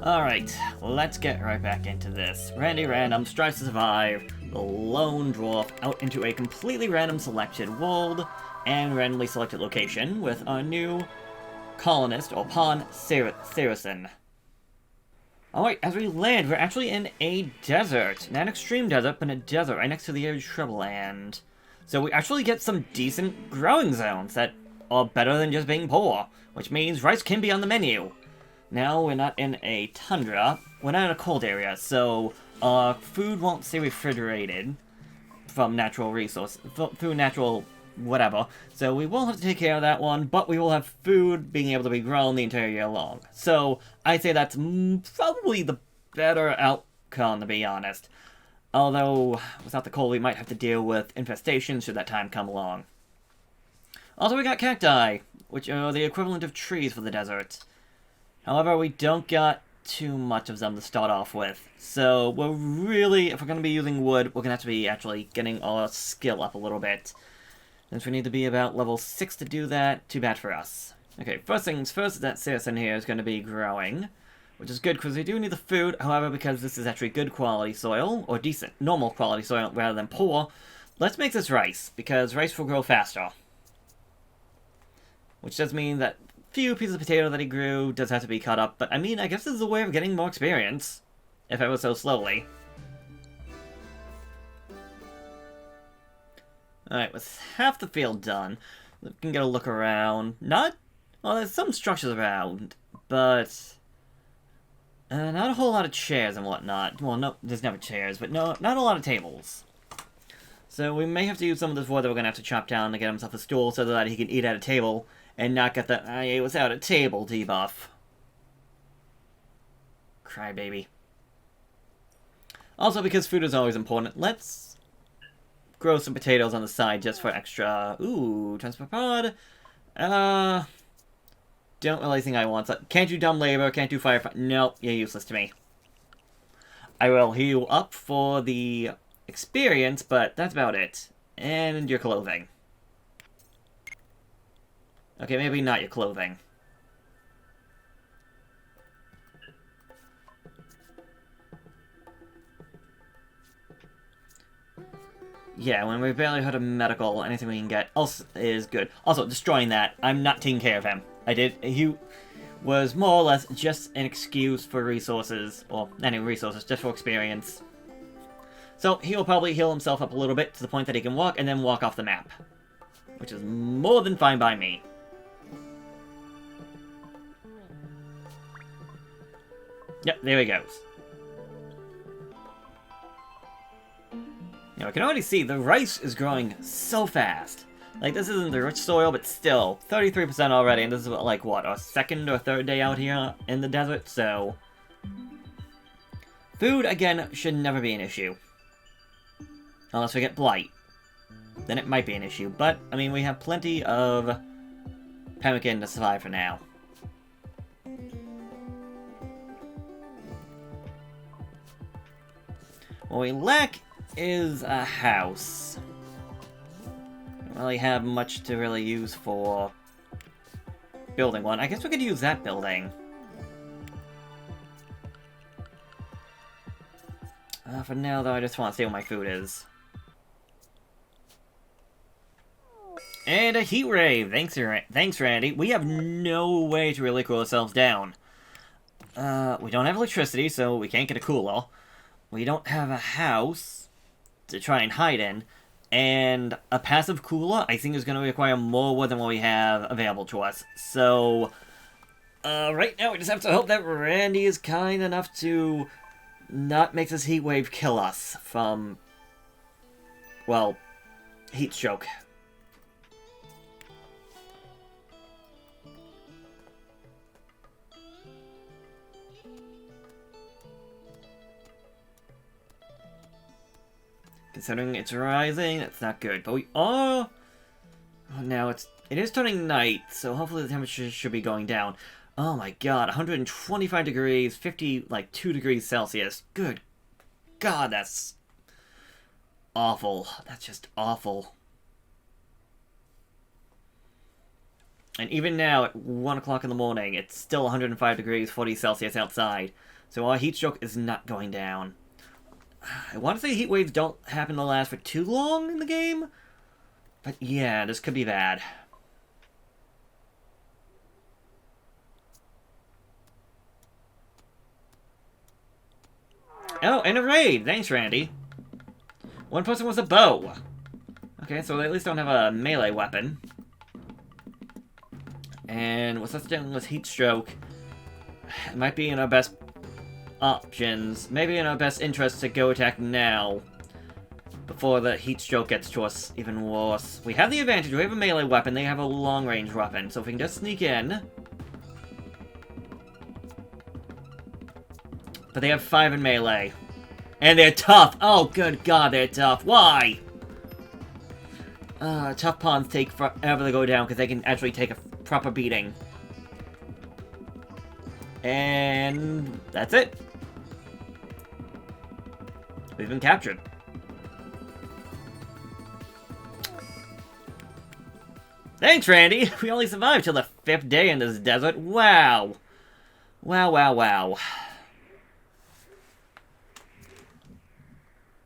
Alright, let's get right back into this. Randy Random strives to survive the Lone Dwarf out into a completely random selected world and randomly selected location with our new colonist, or pawn, Saracen. Alright, as we land, we're actually in a desert. Not an extreme desert, but a desert right next to the arid shrubland. So we actually get some decent growing zones that are better than just being poor, which means rice can be on the menu. Now we're not in a tundra, we're not in a cold area, so food won't stay refrigerated from natural resources, through natural whatever. So we will have to take care of that one, but we will have food being able to be grown the entire year long. So I'd say that's probably the better outcome, to be honest. Although, without the cold, we might have to deal with infestations should that time come along. Also, we got cacti, which are the equivalent of trees for the desert. However, we don't got too much of them to start off with. So, we're really, if we're going to be using wood, we're going to have to be actually getting our skill up a little bit. Since we need to be about level 6 to do that, too bad for us. Okay, first things first, that Saracen here is going to be growing, which is good because we do need the food. However, because this is actually good quality soil, or decent, normal quality soil rather than poor, let's make this rice, because rice will grow faster. Which does mean that few pieces of potato that he grew does have to be cut up, but I mean, I guess this is a way of getting more experience, if ever so slowly. Alright, with half the field done, we can get a look around. Well, there's some structures around, but not a whole lot of chairs and whatnot. Well, no, there's never chairs, but no, not a lot of tables. So we may have to use some of this wood that we're going to have to chop down to get himself a stool so that he can eat at a table and not get the "I ate without a table" debuff. Crybaby. Also, because food is always important, let's grow some potatoes on the side just for extra. Ooh, transport pod. Don't really think I want that. Can't do dumb labor, can't do firefight. Nope, you're useless to me. I will heal up for the experience, but that's about it. And your clothing. Okay, maybe not your clothing. Yeah, when we barely heard of medical, anything we can get else is good. Also, destroying that, I'm not taking care of him. He was more or less just an excuse for resources, or any resources, just for experience. So, he'll probably heal himself up a little bit to the point that he can walk, and then walk off the map. Which is more than fine by me. Yep, there he goes. Now, I can already see the rice is growing so fast. Like, this isn't the rich soil, but still, 33% already, and this is, like, what, our second or third day out here in the desert, so food, again, should never be an issue. Unless we get blight. Then it might be an issue, but, I mean, we have plenty of pemmican to survive for now. What we lack is a house. Don't really have much to really use for building one. I guess we could use that building. For now, though, I just want to see what my food is. And a heat rave! Thanks, Randy. We have no way to really cool ourselves down. We don't have electricity, so we can't get a cooler. We don't have a house to try and hide in. And a passive cooler, I think, is going to require more wood than what we have available to us. So, right now we just have to hope that Randy is kind enough to not make this heat wave kill us from, well, heat stroke. Considering it's rising, that's not good. But we are... Oh, now it is turning night, so hopefully the temperature should be going down. Oh my god, 125 degrees, 2 degrees Celsius. Good god, that's awful. That's just awful. And even now, at 1 o'clock in the morning, it's still 105 degrees, 40 Celsius outside. So our heat stroke is not going down. I want to say heat waves don't happen to last for too long in the game. But yeah, this could be bad. Oh, and a raid! Thanks, Randy. One person with a bow. Okay, so they at least don't have a melee weapon. And with us dealing with heat stroke, it might be in our best options. Maybe in our best interest to go attack now, before the heat stroke gets to us even worse. We have the advantage. We have a melee weapon. They have a long-range weapon. So if we can just sneak in. But they have 5 in melee. And they're tough. Oh, good God, they're tough. Why? Tough pawns take forever to go down because they can actually take a proper beating. And that's it. We've been captured. Thanks, Randy! We only survived till the 5th day in this desert. Wow! Wow, wow, wow.